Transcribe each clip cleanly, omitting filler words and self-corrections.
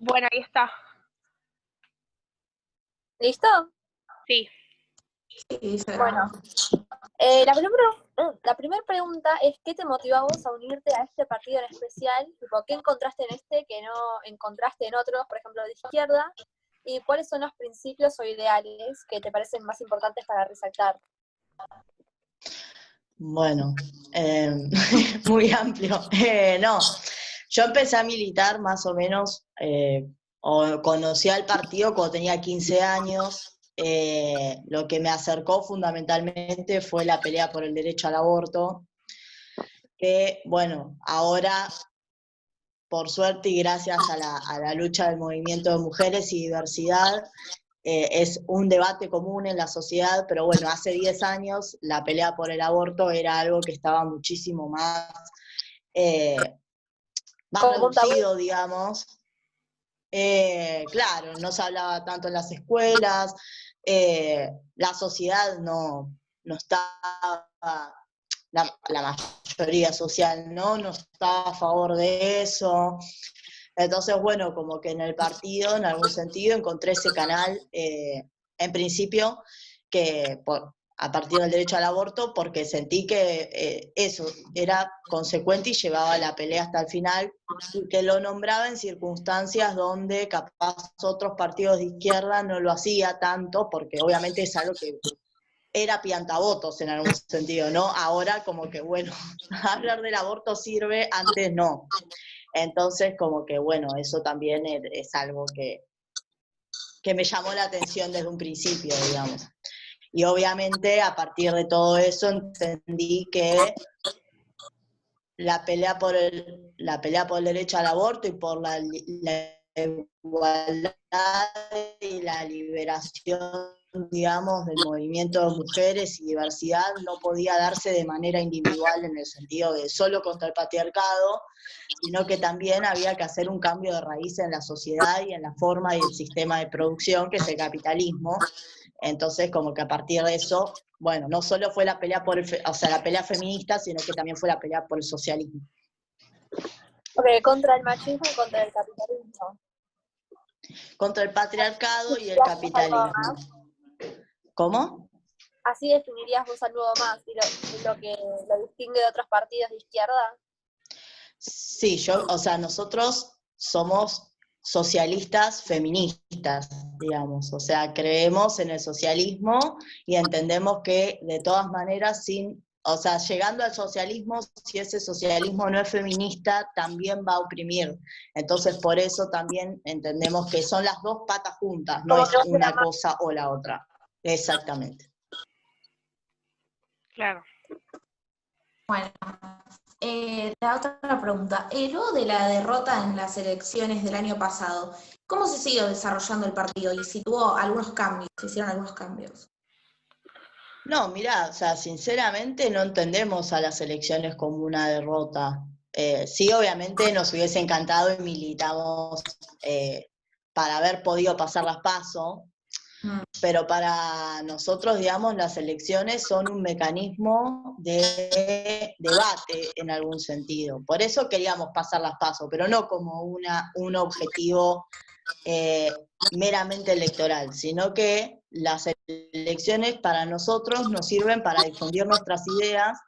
Bueno, ahí está. ¿Listo? Sí. Bueno, la primera pregunta es, ¿qué te motivó a vos a unirte a este partido en especial? Tipo, ¿qué encontraste en este que no encontraste en otros, por ejemplo, de izquierda? ¿Y cuáles son los principios o ideales que te parecen más importantes para resaltar? Bueno, muy amplio. No, yo empecé a militar más o menos, o conocí al partido cuando tenía 15 años. Lo que me acercó fundamentalmente fue la pelea por el derecho al aborto, que bueno, ahora, por suerte y gracias a la lucha del movimiento de mujeres y diversidad, es un debate común en la sociedad, pero bueno, hace 10 años la pelea por el aborto era algo que estaba muchísimo más reducido, digamos. Claro, no se hablaba tanto en las escuelas, la sociedad no estaba, la mayoría social no estaba a favor de eso. Entonces, bueno, como que en el partido, en algún sentido, encontré ese canal, en principio, que a partir del derecho al aborto, porque sentí que eso era consecuente y llevaba la pelea hasta el final, y que lo nombraba en circunstancias donde capaz otros partidos de izquierda no lo hacía tanto, porque obviamente es algo que era piantavotos en algún sentido, ¿no? Ahora como que, bueno, hablar del aborto sirve, antes no. Entonces, como que, bueno, eso también es algo que me llamó la atención desde un principio, digamos. Y obviamente, a partir de todo eso, entendí que la pelea por el derecho al aborto y por la igualdad y la liberación, digamos, del movimiento de mujeres y diversidad no podía darse de manera individual en el sentido de solo contra el patriarcado, sino que también había que hacer un cambio de raíz en la sociedad y en la forma y el sistema de producción, que es el capitalismo. Entonces, como que a partir de eso, bueno, no solo fue la pelea la pelea feminista, sino que también fue la pelea por el socialismo. Ok, contra el machismo y contra el capitalismo. Contra el patriarcado y el capitalismo. ¿Cómo? ¿Así definirías vos al Nuevo Más y lo que lo distingue de otros partidos de izquierda? Sí, nosotros somos socialistas feministas, digamos, o sea, creemos en el socialismo y entendemos que de todas maneras llegando al socialismo, si ese socialismo no es feminista, también va a oprimir. Entonces, por eso también entendemos que son las dos patas juntas, no es una cosa o la otra. Exactamente. Claro. Bueno, la otra pregunta. Luego de la derrota en las elecciones del año pasado, ¿cómo se siguió desarrollando el partido y si tuvo algunos cambios, se hicieron algunos cambios? No, mirá, sinceramente no entendemos a las elecciones como una derrota. Sí, obviamente nos hubiese encantado y militamos para haber podido pasar las PASO, pero para nosotros, digamos, las elecciones son un mecanismo de debate en algún sentido. Por eso queríamos pasar las PASO, pero no como un objetivo meramente electoral, sino que las elecciones para nosotros nos sirven para difundir nuestras ideas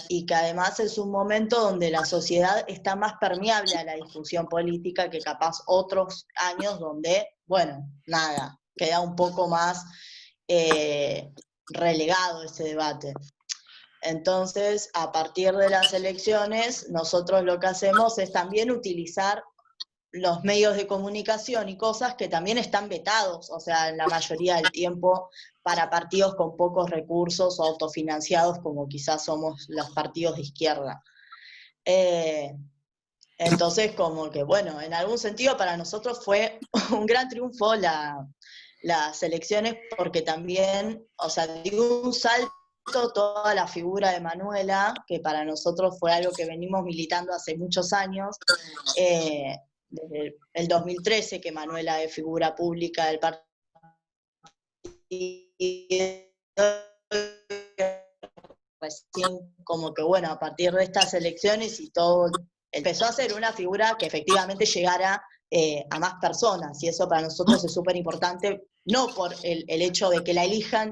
y que además es un momento donde la sociedad está más permeable a la discusión política que capaz otros años donde, bueno, nada, queda un poco más relegado ese debate. Entonces, a partir de las elecciones, nosotros lo que hacemos es también utilizar los medios de comunicación y cosas que también están vetados, o sea, en la mayoría del tiempo para partidos con pocos recursos o autofinanciados como quizás somos los partidos de izquierda. Entonces, como que, bueno, en algún sentido para nosotros fue un gran triunfo las elecciones, porque también, o sea, dio un salto toda la figura de Manuela, que para nosotros fue algo que venimos militando hace muchos años, desde el 2013 que Manuela es figura pública del partido, recién como que bueno, a partir de estas elecciones y todo, empezó a ser una figura que efectivamente llegara a más personas, y eso para nosotros es súper importante, no por el hecho de que la elijan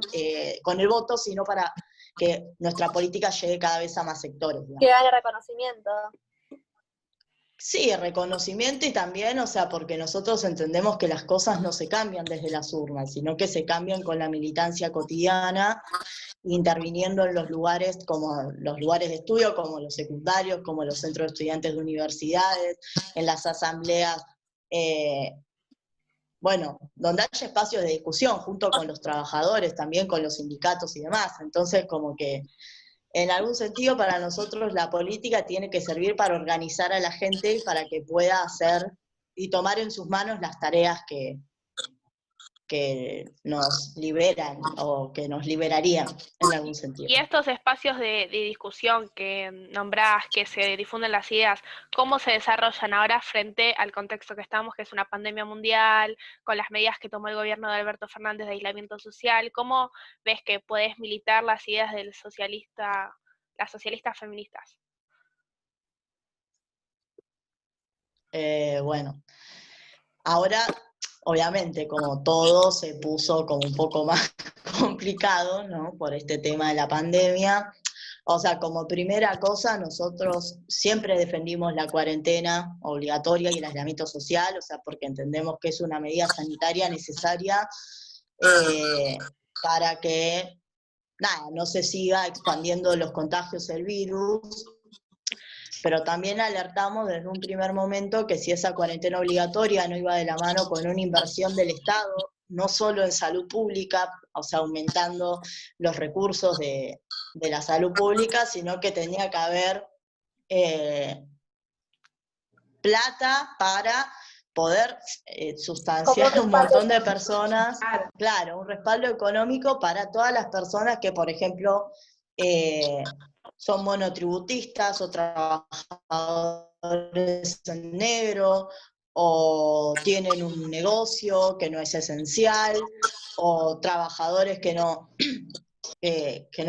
con el voto, sino para que nuestra política llegue cada vez a más sectores, digamos. Que gane reconocimiento. Sí, reconocimiento y también, o sea, porque nosotros entendemos que las cosas no se cambian desde las urnas, sino que se cambian con la militancia cotidiana, interviniendo en los lugares como los lugares de estudio, como los secundarios, como los centros de estudiantes de universidades, en las asambleas, bueno, donde haya espacios de discusión, junto con los trabajadores, también con los sindicatos y demás. Entonces, como que en algún sentido para nosotros la política tiene que servir para organizar a la gente para que pueda hacer y tomar en sus manos las tareas que nos liberan o que nos liberarían en algún sentido. Y estos espacios de discusión que nombrás, que se difunden las ideas, ¿cómo se desarrollan ahora frente al contexto que estamos, que es una pandemia mundial, con las medidas que tomó el gobierno de Alberto Fernández de aislamiento social? ¿Cómo ves que podés militar las ideas del socialista, las socialistas feministas? Bueno, ahora, obviamente, como todo se puso como un poco más complicado, ¿no? Por este tema de la pandemia. O sea, como primera cosa, nosotros siempre defendimos la cuarentena obligatoria y el aislamiento social, o sea, porque entendemos que es una medida sanitaria necesaria para que, nada, no se siga expandiendo los contagios del virus. Pero también alertamos desde un primer momento que si esa cuarentena obligatoria no iba de la mano con una inversión del Estado, no solo en salud pública, o sea, aumentando los recursos de la salud pública, sino que tenía que haber plata para poder sustanciar un montón de personas, claro, un respaldo económico para todas las personas que, por ejemplo, son monotributistas o trabajadores en negro, o tienen un negocio que no es esencial, o trabajadores que no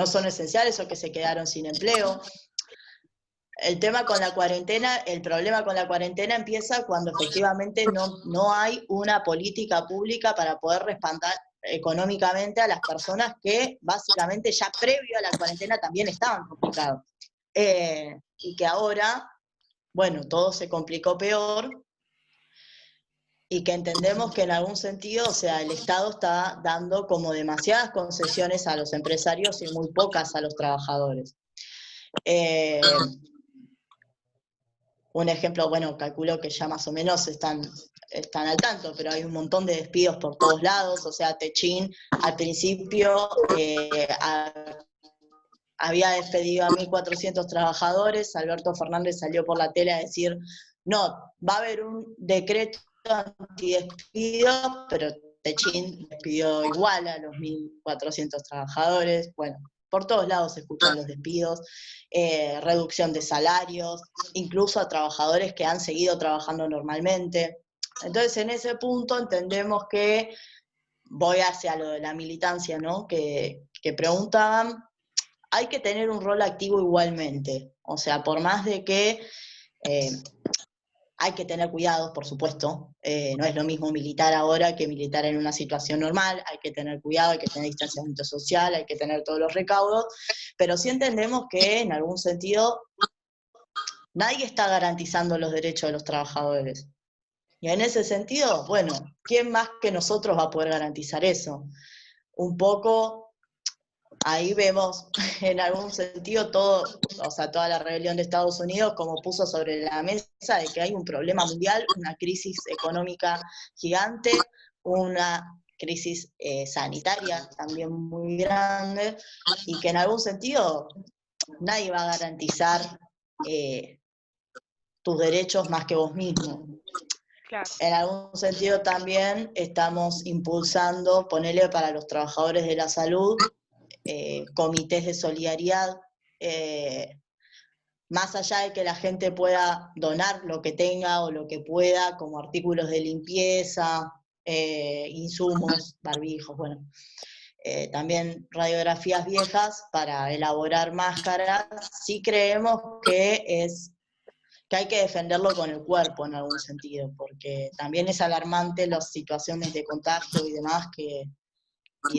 son esenciales o que se quedaron sin empleo. El problema con la cuarentena empieza cuando efectivamente no hay una política pública para poder respaldar económicamente a las personas que básicamente ya previo a la cuarentena también estaban complicados. Y que ahora, bueno, todo se complicó peor, y que entendemos que en algún sentido, o sea, el Estado está dando como demasiadas concesiones a los empresarios y muy pocas a los trabajadores. Un ejemplo, bueno, calculo que ya más o menos están al tanto, pero hay un montón de despidos por todos lados. O sea, Techín al principio había despedido a 1.400 trabajadores, Alberto Fernández salió por la tele a decir, no, va a haber un decreto antidespido, pero Techín despidió igual a los 1.400 trabajadores. Bueno, por todos lados se escuchan los despidos, reducción de salarios, incluso a trabajadores que han seguido trabajando normalmente. Entonces, en ese punto entendemos que, voy hacia lo de la militancia, ¿no? Que preguntaban, hay que tener un rol activo igualmente. O sea, por más de que hay que tener cuidados, por supuesto, no es lo mismo militar ahora que militar en una situación normal, hay que tener cuidado, hay que tener distanciamiento social, hay que tener todos los recaudos, pero sí entendemos que en algún sentido nadie está garantizando los derechos de los trabajadores. Y en ese sentido, bueno, ¿quién más que nosotros va a poder garantizar eso? Un poco, ahí vemos en algún sentido toda la rebelión de Estados Unidos como puso sobre la mesa de que hay un problema mundial, una crisis económica gigante, una crisis sanitaria también muy grande, y que en algún sentido nadie va a garantizar tus derechos más que vos mismo. Claro. En algún sentido también estamos impulsando, ponerle para los trabajadores de la salud, comités de solidaridad, más allá de que la gente pueda donar lo que tenga o lo que pueda, como artículos de limpieza, insumos, barbijos, bueno, también radiografías viejas para elaborar máscaras, sí creemos que que hay que defenderlo con el cuerpo en algún sentido, porque también es alarmante las situaciones de contagio y demás y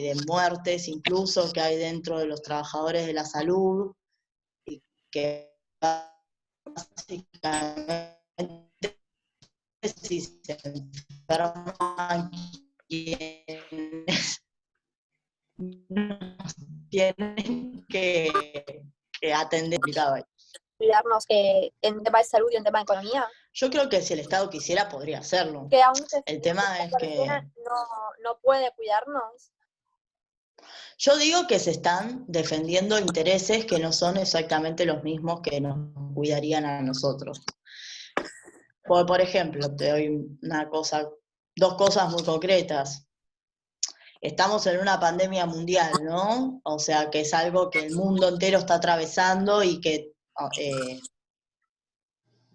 de muertes incluso que hay dentro de los trabajadores de la salud, y que básicamente si se enferman quienes nos tienen que atender. Cuidarnos en tema de salud y en tema de economía. Yo creo que si el Estado quisiera, podría hacerlo. Que aún se El tema es que no puede cuidarnos. yo digo que se están defendiendo intereses que no son exactamente los mismos que nos cuidarían a nosotros. Por ejemplo, te doy dos cosas muy concretas. Estamos en una pandemia mundial, ¿no? O sea, que es algo que el mundo entero está atravesando y que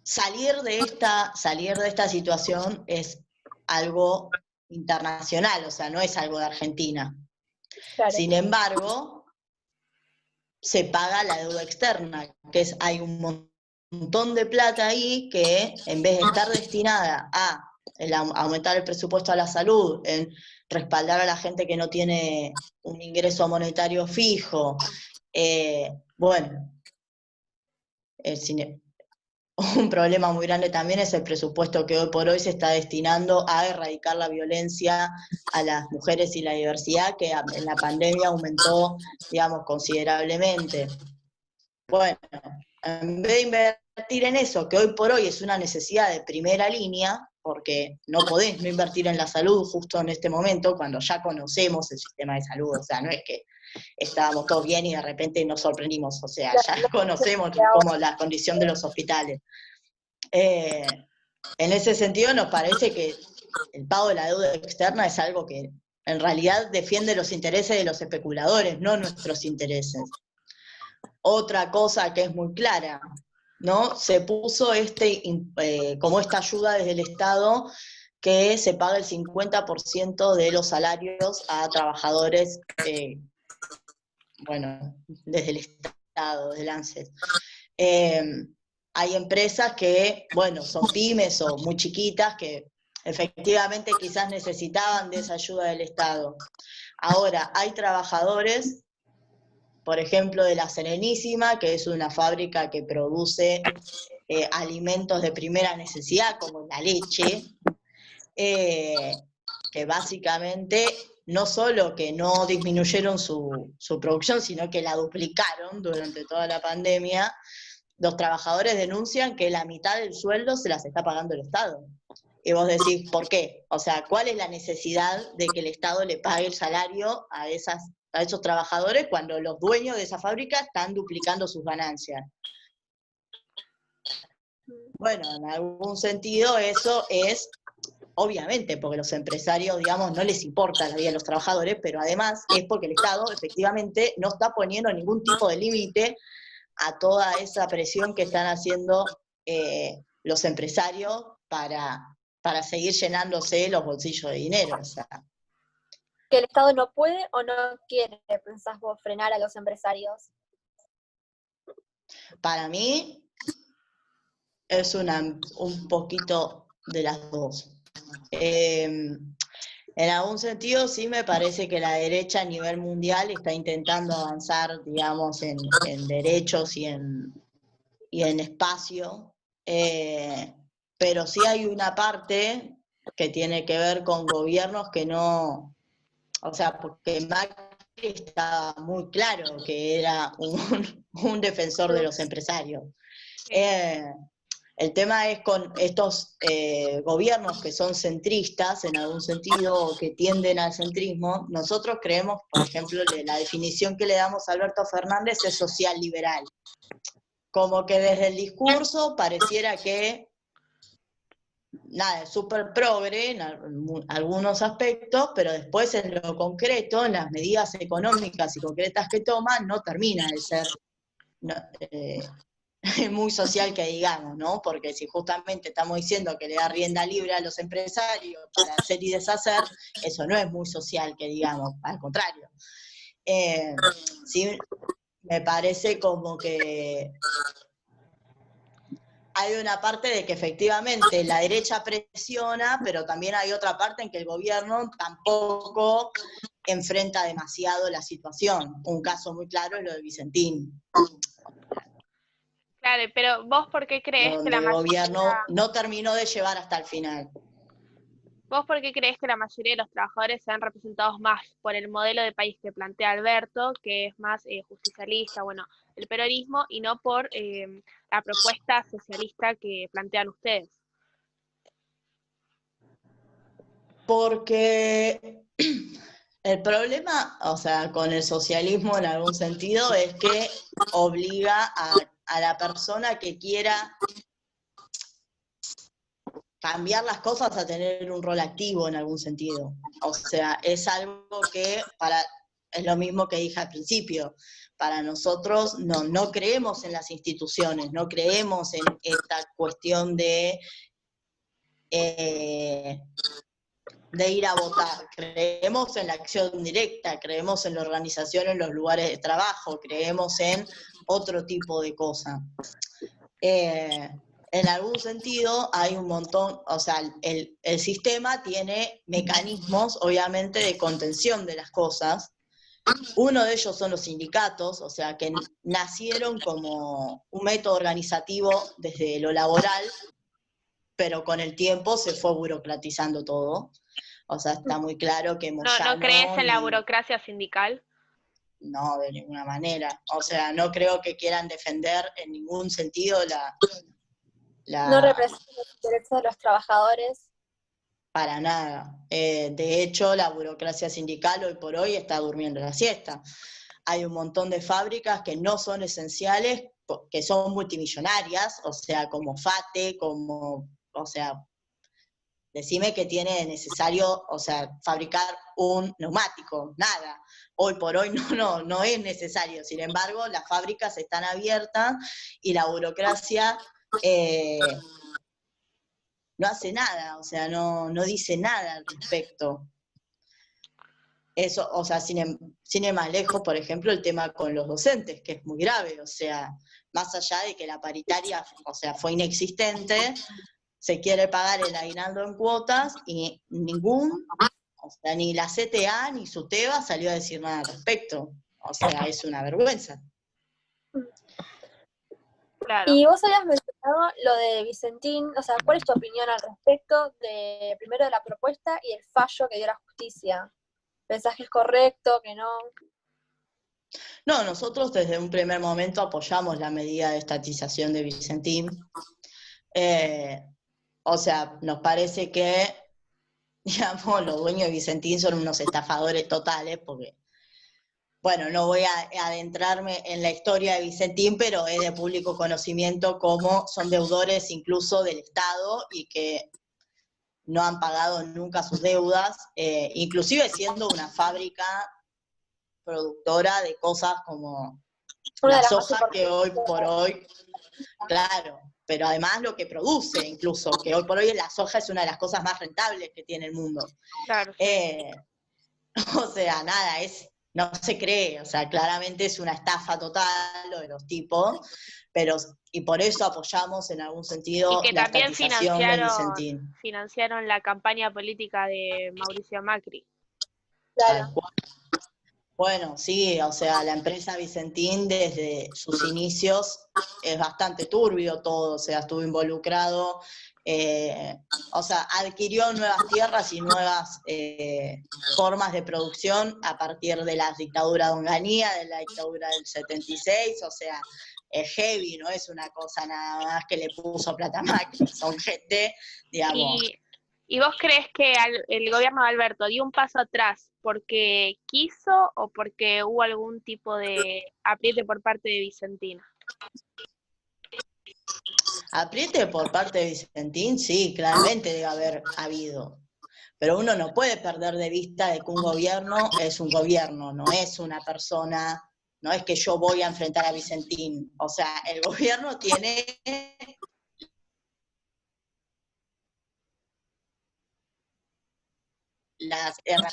salir de esta situación es algo internacional, o sea, no es algo de Argentina. Claro. Sin embargo, se paga la deuda externa, hay un montón de plata ahí que en vez de estar destinada a aumentar el presupuesto a la salud, en respaldar a la gente que no tiene un ingreso monetario fijo, un problema muy grande también es el presupuesto que hoy por hoy se está destinando a erradicar la violencia a las mujeres y la diversidad, que en la pandemia aumentó, digamos, considerablemente. Bueno, en vez de invertir en eso, que hoy por hoy es una necesidad de primera línea, porque no podés no invertir en la salud justo en este momento, cuando ya conocemos el sistema de salud, o sea, no es que estábamos todos bien y de repente nos sorprendimos, o sea, ya conocemos como la condición de los hospitales. En ese sentido nos parece que el pago de la deuda externa es algo que en realidad defiende los intereses de los especuladores, no nuestros intereses. Otra cosa que es muy clara, ¿no? Se puso como esta ayuda desde el Estado, que se paga el 50% de los salarios a trabajadores, desde el Estado, del ANSES. Hay empresas que, son pymes o muy chiquitas, que efectivamente quizás necesitaban de esa ayuda del Estado. Ahora, hay trabajadores, por ejemplo, de La Serenísima, que es una fábrica que produce alimentos de primera necesidad, como la leche, que básicamente no solo que no disminuyeron su producción, sino que la duplicaron durante toda la pandemia. Los trabajadores denuncian que la mitad del sueldo se las está pagando el Estado. Y vos decís, ¿por qué? O sea, ¿cuál es la necesidad de que el Estado le pague el salario a esos trabajadores cuando los dueños de esa fábrica están duplicando sus ganancias? Bueno, en algún sentido eso es, obviamente, porque los empresarios, digamos, no les importa la vida de los trabajadores, pero además es porque el Estado efectivamente no está poniendo ningún tipo de límite a toda esa presión que están haciendo los empresarios para seguir llenándose los bolsillos de dinero. O sea. ¿Que el Estado no puede o no quiere, pensás vos, frenar a los empresarios? Para mí es un poquito de las dos. En algún sentido sí me parece que la derecha a nivel mundial está intentando avanzar, digamos, en derechos y en espacio, pero sí hay una parte que tiene que ver con gobiernos que no, o sea, porque Macri estaba muy claro que era un defensor de los empresarios. El tema es con estos gobiernos que son centristas, en algún sentido, o que tienden al centrismo. Nosotros creemos, por ejemplo, la definición que le damos a Alberto Fernández es social liberal. Como que desde el discurso pareciera que, nada, es súper progre en algunos aspectos, pero después en lo concreto, en las medidas económicas y concretas que toma, no termina de ser muy social que digamos, ¿no? Porque si justamente estamos diciendo que le da rienda libre a los empresarios para hacer y deshacer, eso no es muy social que digamos, al contrario. Sí, me parece como que hay una parte de que efectivamente la derecha presiona, pero también hay otra parte en que el gobierno tampoco enfrenta demasiado la situación. Un caso muy claro es lo de Vicentín, Claro, pero vos ¿por qué crees que donde la el gobierno mayoría, no terminó de llevar hasta el final. vos por qué crees que la mayoría de los trabajadores sean representados más por el modelo de país que plantea Alberto, que es más justicialista, bueno, el peronismo, y no por la propuesta socialista que plantean ustedes? Porque el problema, o sea, con el socialismo en algún sentido, es que obliga a la persona que quiera cambiar las cosas a tener un rol activo en algún sentido. O sea, es algo que es lo mismo que dije al principio. Para nosotros no creemos en las instituciones, no creemos en esta cuestión de ir a votar. Creemos en la acción directa, creemos en la organización en los lugares de trabajo, creemos en otro tipo de cosas. En algún sentido hay un montón, o sea, el sistema tiene mecanismos, obviamente, de contención de las cosas. Uno de ellos son los sindicatos, o sea, que nacieron como un método organizativo desde lo laboral, pero con el tiempo se fue burocratizando todo. O sea, está muy claro que ¿No Moyano crees en la burocracia sindical? no, de ninguna manera. O sea, no creo que quieran defender en ningún sentido No representa los intereses de los trabajadores. para nada. De hecho, la burocracia sindical hoy por hoy está durmiendo la siesta. Hay un montón de fábricas que no son esenciales, que son multimillonarias, o sea, como FATE, o sea, decime que tiene necesario, o sea, fabricar un neumático, nada. Hoy por hoy no es necesario. Sin embargo, las fábricas están abiertas y la burocracia no hace nada, o sea, no dice nada al respecto. Eso, o sea, sin ir más lejos, por ejemplo, el tema con los docentes, que es muy grave, o sea, más allá de que la paritaria, o sea, fue inexistente, se quiere pagar el aguinaldo en cuotas y o sea, ni la CTA ni SUTEBA salió a decir nada al respecto. O sea, es una vergüenza. Claro. Y vos habías mencionado lo de Vicentín, o sea, ¿cuál es tu opinión al respecto de, primero, de la propuesta y el fallo que dio la justicia? ¿Pensás que es correcto, que no? No, nosotros desde un primer momento apoyamos la medida de estatización de Vicentín. O sea, nos parece que, digamos, los dueños de Vicentín son unos estafadores totales, porque, bueno, no voy a adentrarme en la historia de Vicentín, pero es de público conocimiento cómo son deudores incluso del Estado y que no han pagado nunca sus deudas, inclusive siendo una fábrica productora de cosas como Una de la las más soja, que hoy importantes. por hoy, claro, pero además lo que produce incluso, que hoy por hoy la soja es una de las cosas más rentables que tiene el mundo. Claro, sí. O sea, nada, no se cree, o sea, claramente es una estafa total lo de los tipos, y por eso apoyamos en algún Y sentido que la también estatización de Vicentín. financiaron la campaña política de Mauricio Macri. Claro. Tal cual. Bueno, sí, o sea, la empresa Vicentín desde sus inicios es bastante turbio todo, o sea, estuvo involucrado, o sea, adquirió nuevas tierras y nuevas formas de producción a partir de la dictadura de Onganía, de la dictadura del 76, o sea, es heavy, no es una cosa nada más que le puso plata a Macri, son gente, digamos. ¿Y vos crees que el gobierno de Alberto dio un paso atrás porque quiso o porque hubo algún tipo de apriete por parte de Vicentina? Apriete por parte de Vicentín, sí, claramente debe haber habido. Pero uno no puede perder de vista de que un gobierno es un gobierno, no es una persona, no es que yo voy a enfrentar a Vicentín. O sea, el gobierno tiene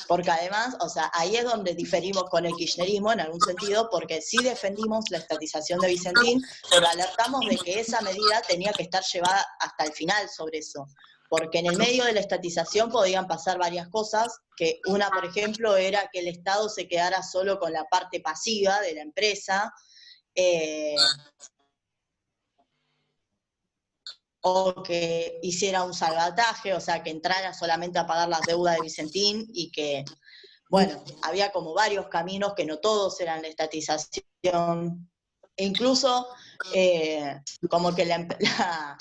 porque además, o sea, ahí es donde diferimos con el kirchnerismo en algún sentido, porque sí defendimos la estatización de Vicentín, pero alertamos de que esa medida tenía que estar llevada hasta el final sobre eso, porque en el medio de la estatización podían pasar varias cosas, que una, por ejemplo, era que el Estado se quedara solo con la parte pasiva de la empresa, o que hiciera un salvataje, o sea, que entrara solamente a pagar las deudas de Vicentín y que, bueno, había como varios caminos que no todos eran la estatización. E incluso como que la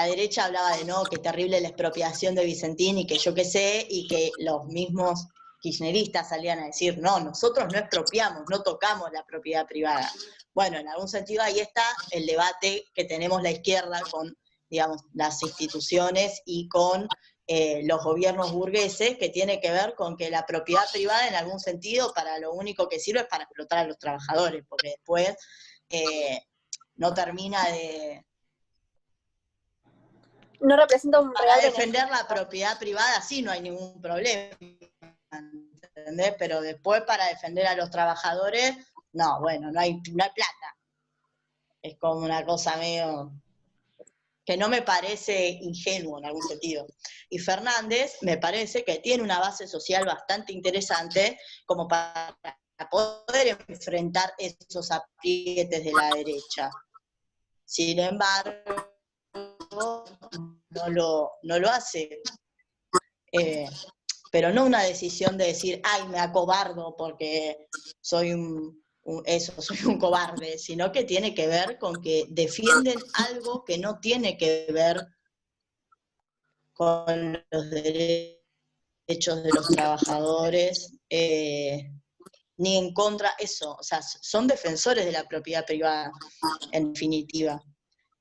derecha hablaba de no, qué terrible la expropiación de Vicentín y que yo qué sé, y que los mismos kirchneristas salían a decir, no, nosotros no expropiamos, no tocamos la propiedad privada. Bueno, en algún sentido ahí está el debate que tenemos la izquierda con, digamos, las instituciones y con los gobiernos burgueses, que tiene que ver con que la propiedad privada en algún sentido para lo único que sirve es para explotar a los trabajadores, porque después no termina de... No representa un Para real defender beneficio. la propiedad privada sí no hay ningún problema, ¿entendés? Pero después para defender a los trabajadores, no, bueno, no hay plata. Es como una cosa medio que no me parece ingenuo en algún sentido. Y Fernández me parece que tiene una base social bastante interesante como para poder enfrentar esos aprietes de la derecha. Sin embargo, no lo hace. Pero no una decisión de decir, ay, me acobardo porque soy soy un cobarde, sino que tiene que ver con que defienden algo que no tiene que ver con los derechos de los trabajadores, ni en contra, eso, o sea, son defensores de la propiedad privada, en definitiva.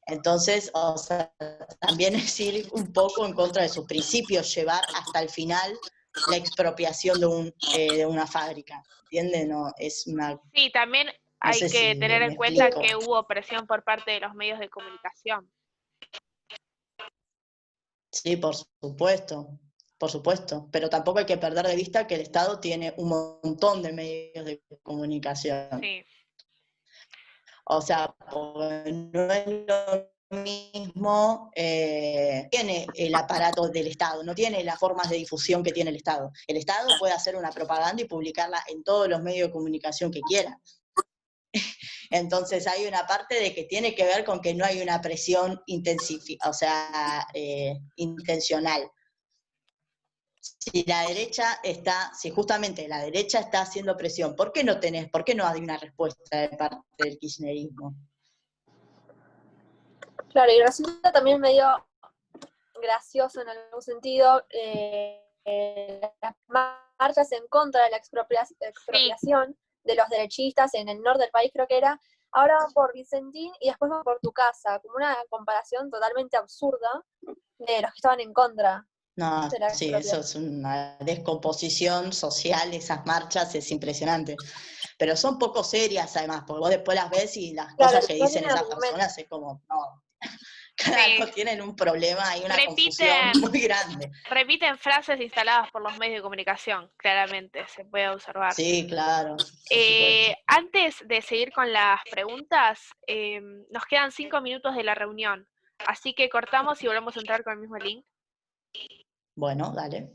Entonces, o sea, también es ir un poco en contra de sus principios, llevar hasta el final la expropiación de una fábrica, ¿entienden? No, es una... Sí, también No hay sé que si tener en me cuenta explico. que hubo presión por parte de los medios de comunicación. Sí, por supuesto, pero tampoco hay que perder de vista que el Estado tiene un montón de medios de comunicación. Sí. O sea, no es lo mismo, tiene el aparato del Estado, no tiene las formas de difusión que tiene el Estado. El Estado puede hacer una propaganda y publicarla en todos los medios de comunicación que quiera. Entonces hay una parte de que tiene que ver con que no hay una presión intencional. Si justamente la derecha está haciendo presión, ¿por qué no hay una respuesta de parte del kirchnerismo? Claro, y resulta también medio gracioso en algún sentido las marchas en contra de la expropiación de los derechistas en el norte del país, creo que era, ahora van por Vicentín y después van por tu casa, como una comparación totalmente absurda de los que estaban en contra No, de la sí, eso expropiación. es una descomposición social, esas marchas, es impresionante. Pero son poco serias además, porque vos después las ves y las Claro, cosas que no dicen tienen esas argumentos. personas es como, no, claro, Sí. tienen un problema y una confusión muy grande. Repiten frases instaladas por los medios de comunicación, claramente, se puede observar. Sí, claro, por supuesto. Antes de seguir con las preguntas, nos quedan 5 minutos de la reunión, así que cortamos y volvemos a entrar con el mismo link. Bueno, dale.